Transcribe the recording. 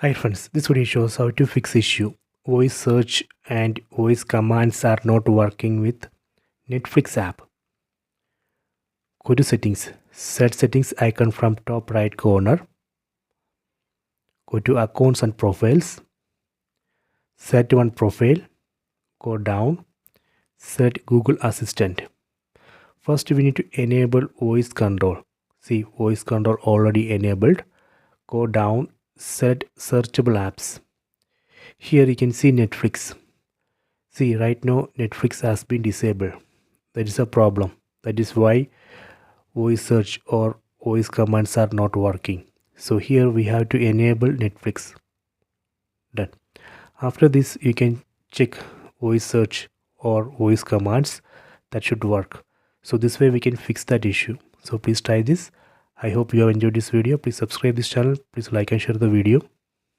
Hi friends, this video shows how to fix issue. Voice search and voice commands are not working with Netflix app. Go to settings, set settings icon from top right corner. Go to accounts and profiles. Set one profile. Go down. Set Google Assistant. First we need to enable voice control. See, voice control already enabled. Go down. Set searchable apps. Here you can see Netflix. See, right now Netflix has been disabled. That is a problem. That is why voice search or voice commands are not working. So here we have to enable Netflix. Done. After this you can check voice search or voice commands. That should work. So this way we can fix that issue. So please try this. I hope you have enjoyed this video. Please subscribe this channel. Please like and share the video.